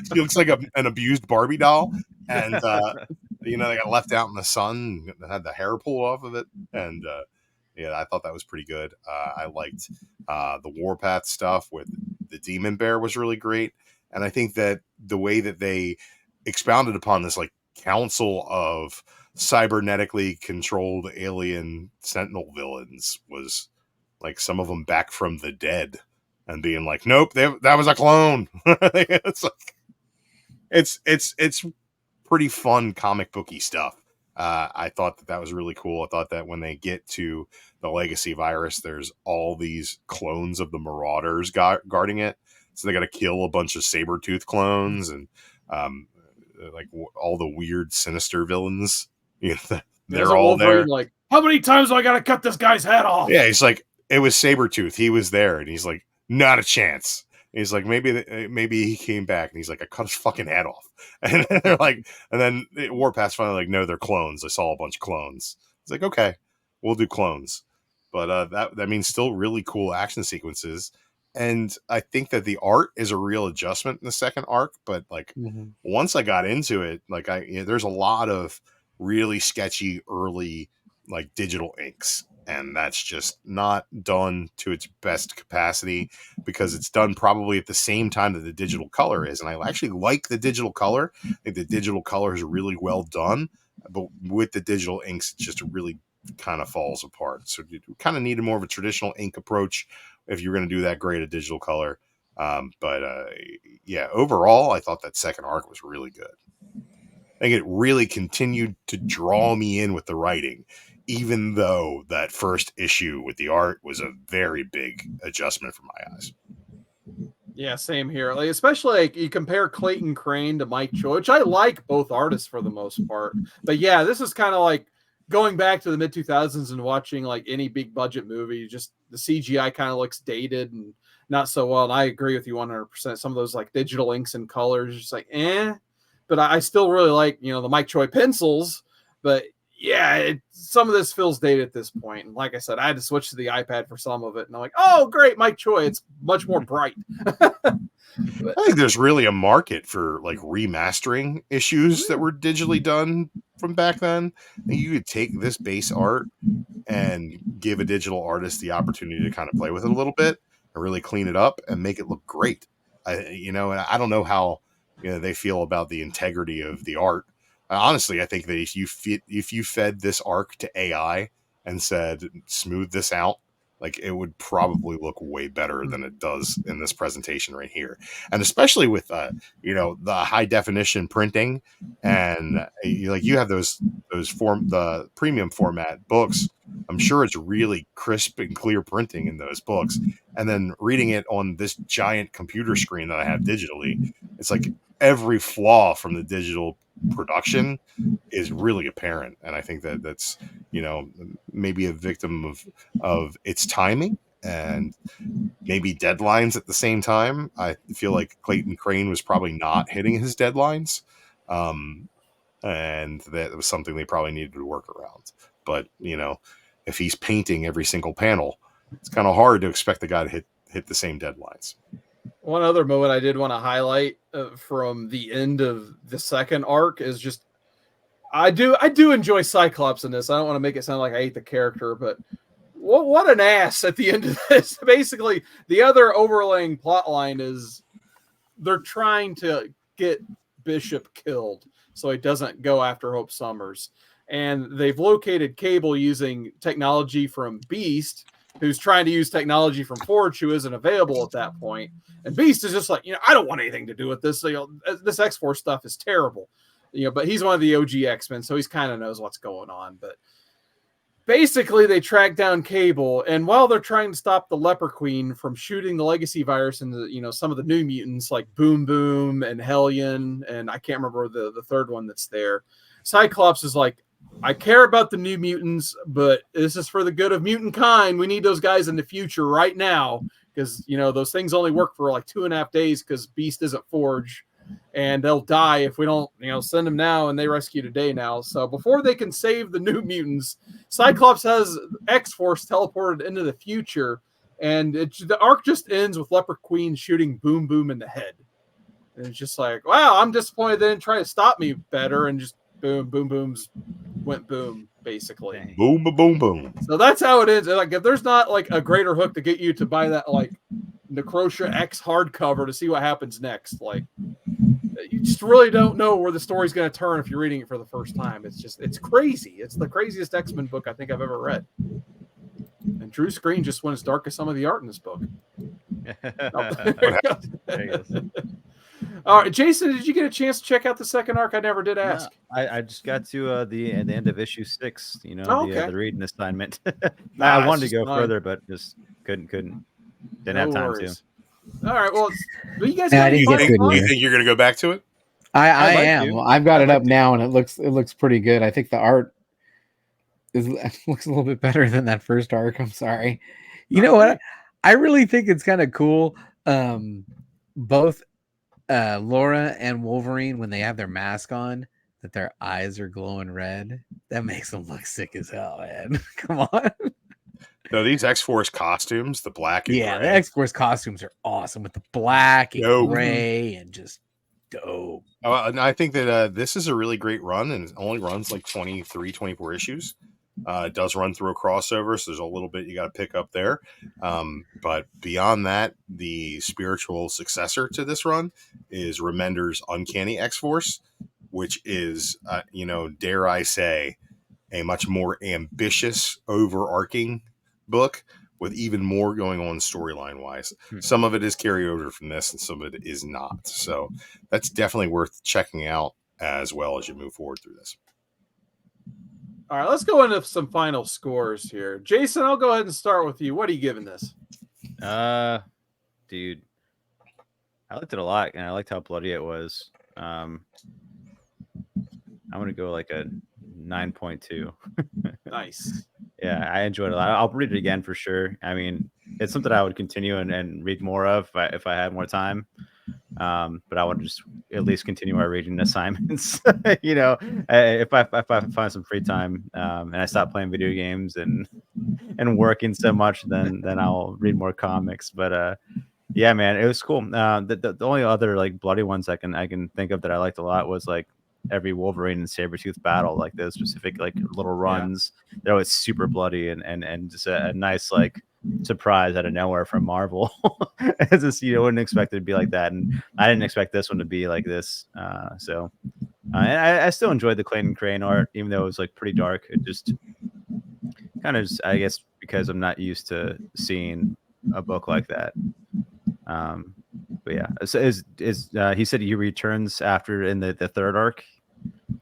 Speaker 2: She looks like an abused Barbie doll. And, they got left out in the sun and had the hair pulled off of it. And, I thought that was pretty good. I liked the Warpath stuff with the Demon Bear was really great. And I think that the way that they expounded upon this, like, council of cybernetically controlled alien sentinel villains was like some of them back from the dead and being like, nope, that was a clone. It's like, it's pretty fun comic booky stuff. I thought that was really cool. I thought that when they get to the legacy virus, there's all these clones of the Marauders guarding it. So they got to kill a bunch of Sabretooth clones and, like all the weird sinister villains. They're all there.
Speaker 1: Like, how many times do I gotta cut this guy's head off?
Speaker 2: Yeah, he's like, it was Sabretooth. He was there, and he's like, not a chance. And he's like, maybe he came back, and he's like, I cut his fucking head off. And they're like, and then Warpath's finally like, no, they're clones. I saw a bunch of clones. It's like, okay, we'll do clones, but that means still really cool action sequences. And I think that the art is a real adjustment in the second arc, but like once I got into it, like there's a lot of really sketchy early like digital inks, and that's just not done to its best capacity because it's done probably at the same time that the digital color is. And I actually like the digital color. I think the digital color is really well done, but with the digital inks, it just really kind of falls apart. So you kind of needed more of a traditional ink approach if you're going to do that great a digital color. Yeah, overall, I thought that second arc was really good. I think it really continued to draw me in with the writing, even though that first issue with the art was a very big adjustment for my eyes.
Speaker 1: Yeah, same here. Like, especially like you compare Clayton Crane to Mike Choi, which I like both artists for the most part. But yeah, this is kind of like going back to the mid 2000s and watching like any big budget movie, just the CGI kind of looks dated and not so well. And I agree with you 100%. Some of those like digital inks and colors, just like, but I still really like, the Mike Choi pencils, but yeah, some of this feels dated at this point. And like I said, I had to switch to the iPad for some of it. And I'm like, oh, great, Mike Choi. It's much more bright.
Speaker 2: I think there's really a market for like remastering issues that were digitally done from back then. You could take this base art and give a digital artist the opportunity to kind of play with it a little bit and really clean it up and make it look great. And I don't know how they feel about the integrity of the art. Honestly, I think that if you fed this arc to AI and said, smooth this out, like it would probably look way better than it does in this presentation right here. And especially with, the high definition printing and you have the premium format books. I'm sure it's really crisp and clear printing in those books. And then reading it on this giant computer screen that I have digitally, it's like every flaw from the digital production is really apparent. And I think that that's, maybe a victim of its timing and maybe deadlines at the same time. I feel like Clayton Crane was probably not hitting his deadlines. And that was something they probably needed to work around. But, if he's painting every single panel, it's kind of hard to expect the guy to hit the same deadlines.
Speaker 1: One other moment I did want to highlight from the end of the second arc is just I do enjoy Cyclops in this. I don't want to make it sound like I hate the character, but what an ass at the end of this. Basically, the other overlaying plot line is they're trying to get Bishop killed so he doesn't go after Hope Summers. and they've located Cable using technology from Beast, who's trying to use technology from Forge, who isn't available at that point. And Beast is just like, I don't want anything to do with this. This X-Force stuff is terrible. But he's one of the OG X-Men, so he's kind of knows what's going on. But basically, they track down Cable, and while they're trying to stop the Leper Queen from shooting the legacy virus into some of the new mutants like Boom Boom and Hellion, and I can't remember the third one that's there, Cyclops is like, I care about the new mutants, but this is for the good of mutant kind. We need those guys in the future right now because, those things only work for like 2.5 days because Beast isn't Forge. And they'll die if we don't, send them now, and they rescue today now. So before they can save the new mutants, Cyclops has X-Force teleported into the future, and the arc just ends with Leper Queen shooting Boom Boom in the head. And it's just like, wow, I'm disappointed they didn't try to stop me better, and just boom, Boom Boom's went boom, basically.
Speaker 4: Dang.
Speaker 2: Boom, boom, boom.
Speaker 1: So that's how it ends. Like, if there's not like a greater hook to get you to buy that like Necrosha X hardcover to see what happens next, like, you just really don't know where the story's going to turn if you're reading it for the first time. It's crazy. It's the craziest X-Men book I think I've ever read. And Drew Screen just went as dark as some of the art in this book. All right, Jason, did you get a chance to check out the second arc? I never did ask.
Speaker 4: No, I just got to the end of issue 6.
Speaker 1: Okay.
Speaker 4: The reading assignment.
Speaker 1: Nah,
Speaker 4: I wanted
Speaker 1: it's
Speaker 4: to go
Speaker 1: just
Speaker 4: further, but just couldn't. Didn't have time
Speaker 1: worries. All right, well, you guys
Speaker 3: Yeah, I
Speaker 1: got any
Speaker 3: didn't get
Speaker 1: final
Speaker 3: to
Speaker 1: thoughts?
Speaker 2: You think you're going to go back to it?
Speaker 3: I
Speaker 4: like
Speaker 3: am.
Speaker 4: to.
Speaker 3: I've got
Speaker 4: I'd
Speaker 3: it
Speaker 4: like
Speaker 3: up
Speaker 4: to.
Speaker 3: now, and it looks pretty good. I think the art looks a little bit better than that first arc. I'm sorry. You know what? I really think it's kind of cool. Both Laura and Wolverine, when they have their mask on, that their eyes are glowing red. That makes them look sick as hell, man. Come on.
Speaker 2: No, these X-Force costumes, the black and
Speaker 3: Yeah, the
Speaker 2: gray.
Speaker 3: X-Force costumes are awesome with the black and
Speaker 2: Dope.
Speaker 3: gray and just dope.
Speaker 2: And I think that this is a really great run, and it only runs like 23, 24 issues. It does run through a crossover, so there's a little bit you got to pick up there. But beyond that, the spiritual successor to this run is Remender's Uncanny X-Force, which is, dare I say, a much more ambitious, overarching book with even more going on storyline wise. Some of it is carryover from this, and some of it is not. So that's definitely worth checking out as well as you move forward through this.
Speaker 1: All right, let's go into some final scores here. Jason, I'll go ahead and start with you. What are you giving this?
Speaker 4: Dude, I liked it a lot, and I liked how bloody it was. I'm gonna go like a 9.2.
Speaker 1: Nice.
Speaker 4: Yeah, I enjoyed it a lot. I'll read it again for sure. I mean, it's something I would continue and read more of if I had more time. But I would just at least continue my reading assignments. If I find some free time and I stop playing video games and working so much, then I'll read more comics. But yeah, man, it was cool. The only other like bloody ones I can think of that I liked a lot was like every Wolverine and Sabretooth battle, like those specific like little runs. They're always super bloody and just a nice like surprise out of nowhere from Marvel. It's just, you wouldn't expect it to be like that, and I didn't expect this one to be like this. And I still enjoyed the Clayton Crane art, even though it was like pretty dark. It just kind of, I guess, because I'm not used to seeing a book like that. But yeah, so he said he returns after in the third arc.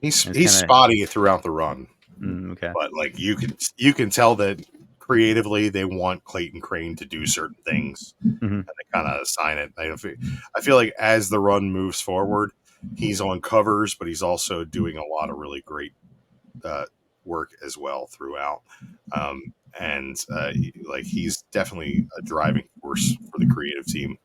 Speaker 2: He's spotty throughout the run.
Speaker 4: Okay,
Speaker 2: but like you can tell that creatively they want Clayton Crane to do certain things, and they kind of assign it. I feel like as the run moves forward, he's on covers, but he's also doing a lot of really great work as well throughout. He's definitely a driving force for the creative team.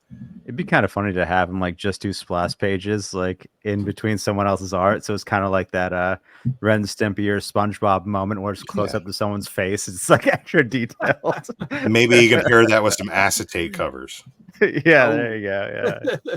Speaker 4: it'd be kind of funny to have him like just do splash pages like in between someone else's art. So it's kind of like that Ren Stimpy or SpongeBob moment where it's close up to someone's face. It's like extra detailed.
Speaker 2: Maybe you can pair that with some acetate covers.
Speaker 4: Yeah, there you go. Yeah.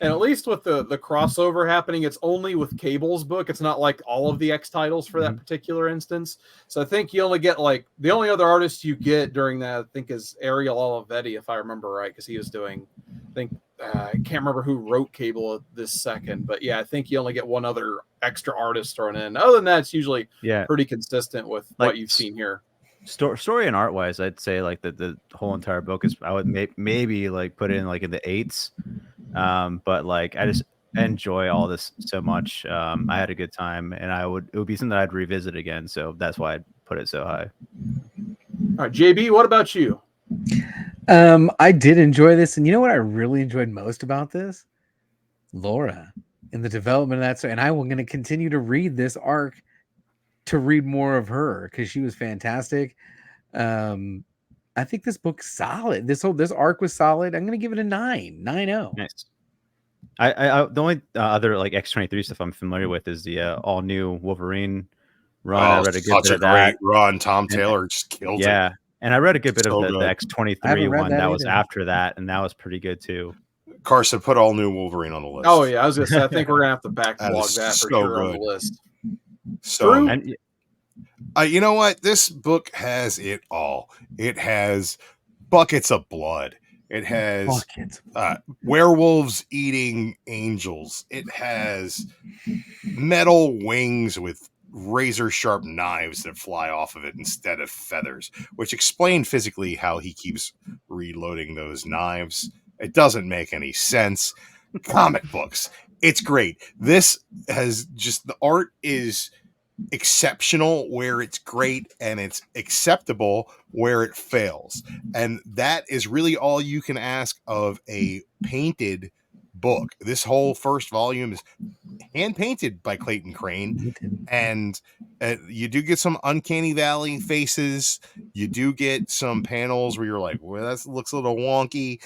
Speaker 1: And at least with the crossover happening, it's only with Cable's book. It's not like all of the X titles for that particular instance. So I think you only get like the only other artist you get during that, I think, is Ariel Olivetti, if I remember right, because he was doing, I think, I can't remember who wrote Cable at this second, but yeah, I think you only get one other extra artist thrown in. Other than that, it's usually pretty consistent with
Speaker 4: Like,
Speaker 1: what you've seen here.
Speaker 4: Story and art wise, I'd say like the whole entire book is, I would maybe like put it in like in the 8s. But like I just enjoy all this so much. I had a good time, and it would be something I'd revisit again. So that's why I'd put it so high.
Speaker 1: All right, JB, what about you?
Speaker 3: I did enjoy this, and you know what I really enjoyed most about this? Laura and the development of that story. And I'm going to continue to read this arc to read more of her because she was fantastic. I think this book's solid. This arc was solid. I'm going to give it a 9.0.
Speaker 4: Nice. I the only other like X-23 stuff I'm familiar with is the all new Wolverine run. I read a good bit of that
Speaker 2: run. Tom Taylor just killed it.
Speaker 4: Yeah. And I read a good bit
Speaker 2: So
Speaker 4: of the X-23 one that was after that, and that was pretty good too.
Speaker 2: Carson, put all new Wolverine on the list.
Speaker 1: Oh yeah, I was gonna say I think we're gonna have to backlog that for sure on the list.
Speaker 2: So, you know what? This book has it all. It has buckets of blood. It has werewolves eating angels. It has metal wings with razor sharp knives that fly off of it instead of feathers, which explain physically how he keeps reloading those knives. It doesn't make any sense. Comic books. It's great. This has just, the art is exceptional where it's great, and it's acceptable where it fails. And that is really all you can ask of a painted book. This whole first volume is hand painted by Clayton Crane, and you do get some uncanny valley faces. You do get some panels where you're like, well, that looks a little wonky,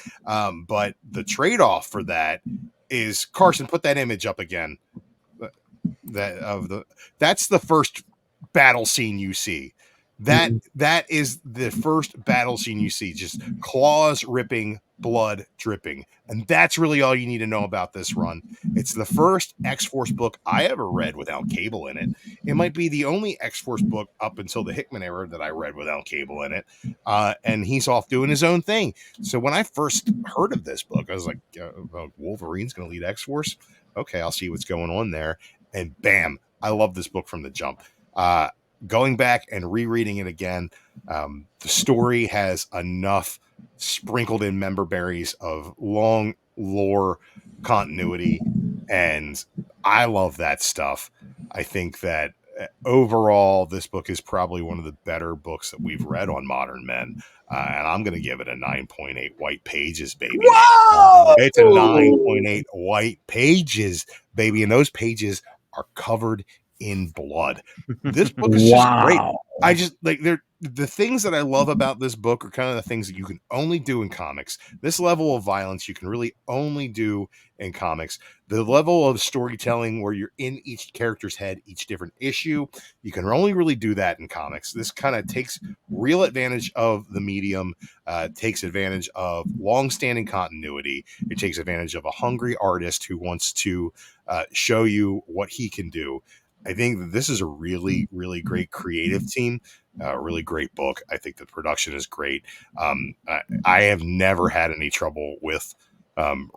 Speaker 2: but the trade-off for that is, Carson, put that image up again. That's the first battle scene you see. That is the first battle scene you see, just claws ripping, blood dripping. And that's really all you need to know about this run. It's the first X-Force book I ever read without Cable in it. It might be the only X-Force book up until the Hickman era that I read without Cable in it. And he's off doing his own thing. So when I first heard of this book, I was like, Wolverine's going to lead X-Force? Okay, I'll see what's going on there. And bam, I love this book from the jump. Going back and rereading it again, the story has enough sprinkled in member berries of long lore continuity, and I love that stuff. I think that overall, this book is probably one of the better books that we've read on Modern Men, and I'm going to give it a 9.8 white pages, baby.
Speaker 1: Whoa!
Speaker 2: It's a 9.8 white pages, baby, and those pages are covered in blood. This book is just great. I just like the things that I love about this book are kind of the things that you can only do in comics. This level of violence you can really only do in comics. The level of storytelling where you're in each character's head, each different issue, you can only really do that in comics. This kind of takes real advantage of the medium, takes advantage of long-standing continuity. It takes advantage of a hungry artist who wants to show you what he can do. I think that this is a really, really great creative team, really great book. I think the production is great. I have never had any trouble with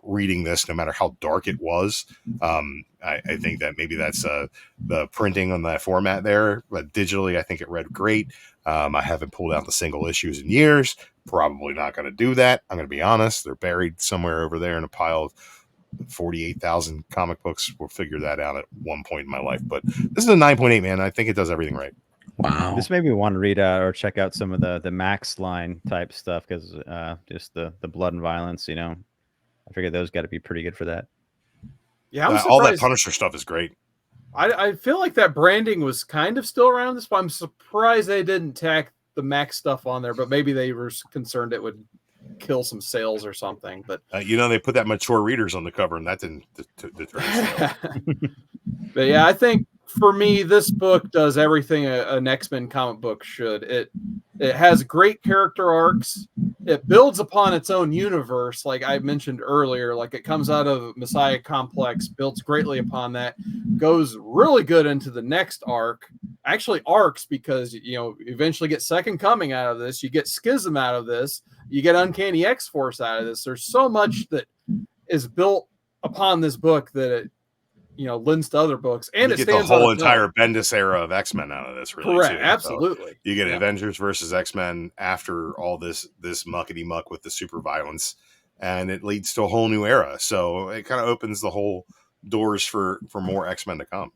Speaker 2: reading this, no matter how dark it was. I think that maybe that's the printing on that format there, but digitally, I think it read great. I haven't pulled out the single issues in years. Probably not going to do that. I'm going to be honest. They're buried somewhere over there in a pile of 48,000 comic books. We'll figure that out at one point in my life, but this is a 9.8, man. I think it does everything right.
Speaker 3: Wow.
Speaker 4: This made me want to read or check out some of the Max line type stuff, because just the blood and violence, I figured those got to be pretty good for that.
Speaker 1: Yeah,
Speaker 2: all that Punisher stuff is great.
Speaker 1: I feel like that branding was kind of still around this, but I'm surprised they didn't tack the Max stuff on there, but maybe they were concerned it would kill some sales or something. But
Speaker 2: they put that mature readers on the cover, and that didn't deter sales.
Speaker 1: But yeah, I think for me, this book does everything an X-Men comic book should. It has great character arcs. It builds upon its own universe, like I mentioned earlier. Like, it comes out of Messiah Complex, builds greatly upon that, goes really good into the next arc. Actually, arcs, because eventually get Second Coming out of this. You get Schism out of this. You get Uncanny X-Force out of this. There's so much that is built upon this book that it, lends to other books, and
Speaker 2: you
Speaker 1: it
Speaker 2: get the
Speaker 1: stands
Speaker 2: whole
Speaker 1: on its
Speaker 2: entire
Speaker 1: own.
Speaker 2: Bendis era of X-Men out of this, really.
Speaker 1: Correct,
Speaker 2: Too.
Speaker 1: absolutely.
Speaker 2: So you get
Speaker 1: Yeah.
Speaker 2: Avengers versus X-Men after all this muckety muck with the super violence, and it leads to a whole new era. So it kind of opens the whole doors for more X-Men to come.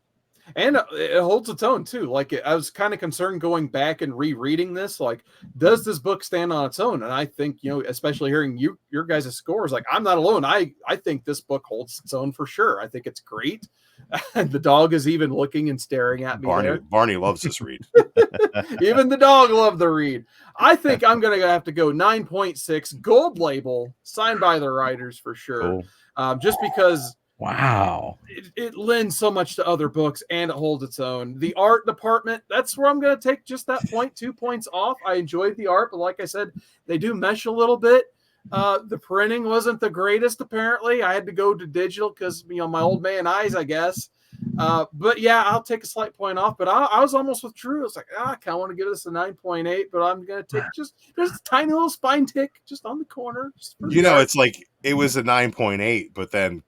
Speaker 1: And it holds its own too. Like I was kind of concerned going back and rereading this. Like, does this book stand on its own? And I think, especially hearing your guys' scores, like I'm not alone. I think this book holds its own for sure. I think it's great. And the dog is even looking and staring at me.
Speaker 2: Barney loves this read.
Speaker 1: Even the dog loved the read. I think I'm gonna have to go 9.6 gold label, signed by the writers for sure.
Speaker 4: Cool.
Speaker 1: Just because.
Speaker 3: Wow.
Speaker 1: It lends so much to other books and it holds its own. The art department, that's where I'm going to take just that 2 points off. I enjoyed the art, but like I said, they do mesh a little bit. The printing wasn't the greatest, apparently. I had to go to digital because, my old man eyes, I guess. But yeah, I'll take a slight point off. But I was almost with Drew. I was like, I kind of want to give this a 9.8, but I'm going to take there's a tiny little spine tick just on the corner.
Speaker 2: It's like it was a 9.8, but then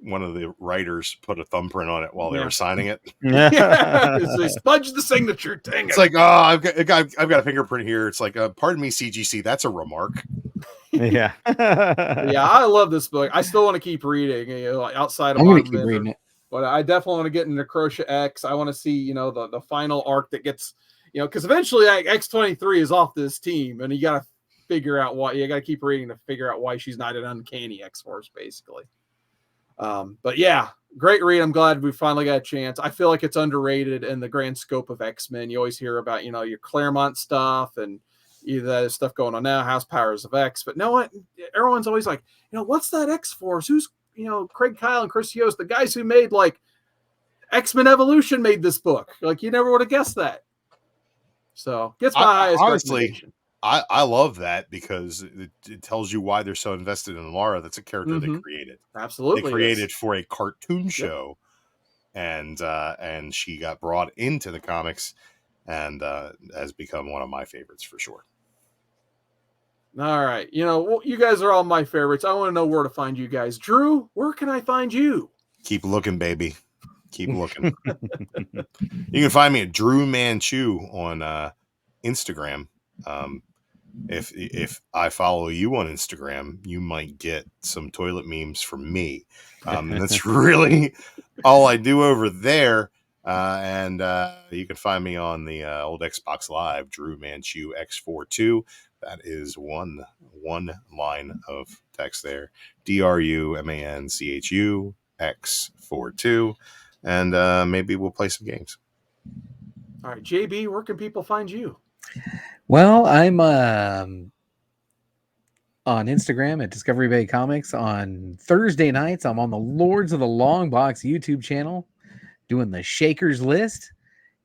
Speaker 2: one of the writers put a thumbprint on it while they were signing it.
Speaker 1: Yeah, so they smudged the signature. Dang
Speaker 2: it's like, I've got a fingerprint here. It's like, pardon me, CGC, that's a remark.
Speaker 4: Yeah.
Speaker 1: Yeah, I love this book. I still want to keep reading, outside of
Speaker 3: I'm going to keep reading it.
Speaker 1: But I definitely want to get into Necrotia X. I want to see, the final arc that gets, because eventually X-23 is off this team, and you got to figure out why. You got to keep reading to figure out why she's not an uncanny X-Force, basically. But yeah, great read. I'm glad we finally got a chance. I feel like it's underrated in the grand scope of X-Men. You always hear about, your Claremont stuff and either that stuff going on now, House Powers of X. But no one, everyone's always like, what's that X-Force? Who's, Craig Kyle and Chris Yost, the guys who made like X-Men Evolution made this book. Like you never would have guessed that. So gets my highest recommendation.
Speaker 2: I love that because it tells you why they're so invested in Laura. That's a character they created.
Speaker 1: Absolutely.
Speaker 2: They created for a cartoon show, and she got brought into the comics and has become one of my favorites for sure.
Speaker 1: All right. You guys are all my favorites. I want to know where to find you guys. Drew, where can I find you?
Speaker 2: Keep looking, baby. Keep looking. You can find me at DruManchu on Instagram. If I follow you on Instagram, you might get some toilet memes from me. That's really all I do over there. And you can find me on the old Xbox Live, DruManchu X42. That is one line of text there. DruManchu X42. And maybe we'll play some games.
Speaker 1: All right, JB, where can people find you?
Speaker 3: Well, I'm on Instagram at DiscoveryBayComics. On Thursday nights, I'm on the Lords of the Long Box YouTube channel doing the Shakers list.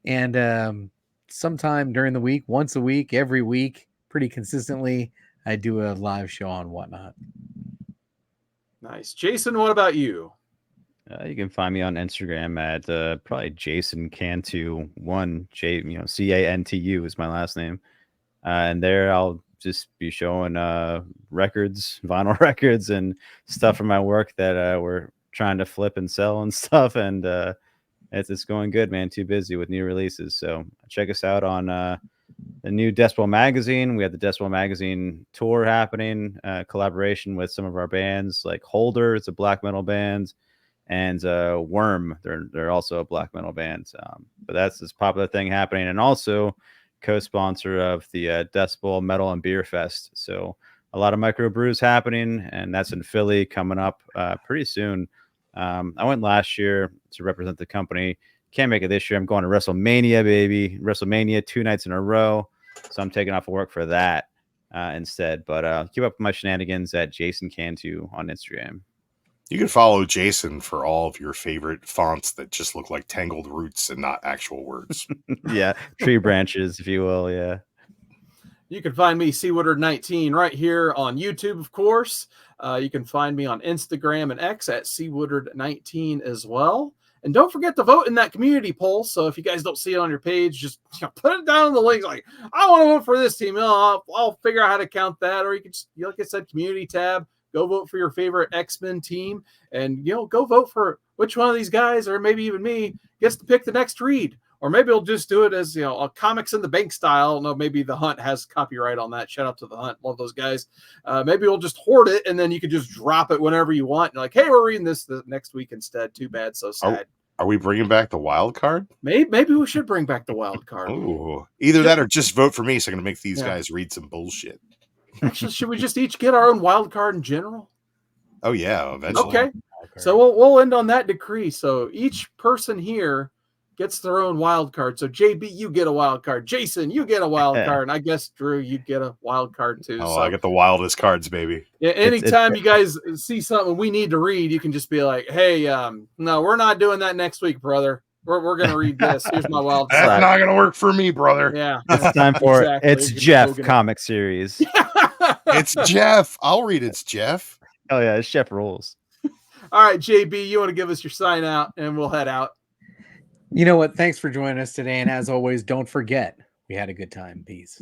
Speaker 3: And sometime during the week, once a week, every week, pretty consistently, I do a live show on Whatnot.
Speaker 1: Nice. Jason, what about you?
Speaker 4: You can find me on Instagram at probably Jason Cantu 1. Cantu is my last name. And there I'll just be showing records, vinyl records and stuff from my work that we're trying to flip and sell and stuff. And it's going good, man. Too busy with new releases. So check us out on the new Decibel Magazine. We have the Decibel Magazine tour happening, collaboration with some of our bands like Holder. It's a black metal band. And Worm, they're also a black metal band. But that's this popular thing happening. And also co-sponsor of the Decibel Metal and Beer Fest. So a lot of microbrews happening, and that's in Philly coming up pretty soon. I went last year to represent the company. Can't make it this year. I'm going to WrestleMania, baby. WrestleMania 2 nights in a row. So I'm taking off of work for that instead. But keep up with my shenanigans at Jason Cantu on Instagram.
Speaker 2: You can follow Jason for all of your favorite fonts that just look like tangled roots and not actual words.
Speaker 4: Yeah, tree branches, if you will. Yeah.
Speaker 1: You can find me, CWoodard19, right here on YouTube, of course. You can find me on Instagram and X at CWoodard19 as well. And don't forget to vote in that community poll. So if you guys don't see it on your page, just put it down in the links. Like, I want to vote for this team. I'll figure out how to count that. Or you can just, like I said, community tab. Go vote for your favorite X-Men team, and go vote for which one of these guys, or maybe even me, gets to pick the next read. Or maybe we'll just do it as a Comics in the Bank style. No, maybe the Hunt has copyright on that. Shout out to the Hunt, love those guys. Maybe we'll just hoard it, and then you could just drop it whenever you want. You're like, hey, we're reading this the next week instead. Too bad, so sad.
Speaker 2: Are we bringing back the wild card?
Speaker 1: Maybe we should bring back the wild card.
Speaker 2: Ooh, either that or just vote for me, so I'm gonna make these guys read some bullshit.
Speaker 1: Actually, should we just each get our own wild card in general?
Speaker 2: Oh yeah, eventually.
Speaker 1: Okay, so we'll end on that decree. So each person here gets their own wild card. So JB, you get a wild card. Jason, you get a wild card. And I guess Drew, you get a wild card too.
Speaker 2: Oh,
Speaker 1: so,
Speaker 2: I get the wildest cards, baby.
Speaker 1: Yeah, anytime you guys see something we need to read, you can just be like, hey, no, we're not doing that next week, brother. We're gonna read this. Here's my wild card.
Speaker 2: That's not gonna work for me, brother.
Speaker 1: Yeah.
Speaker 4: It's time for It's Jeff
Speaker 1: Hogan.
Speaker 4: comic series.
Speaker 2: It's Jeff. I'll read It's Jeff.
Speaker 4: Oh yeah, it's Jeff rules.
Speaker 1: All right, JB, you want to give us your sign out and we'll head out.
Speaker 3: You know what? Thanks for joining us today. And as always, don't forget, we had a good time. Peace.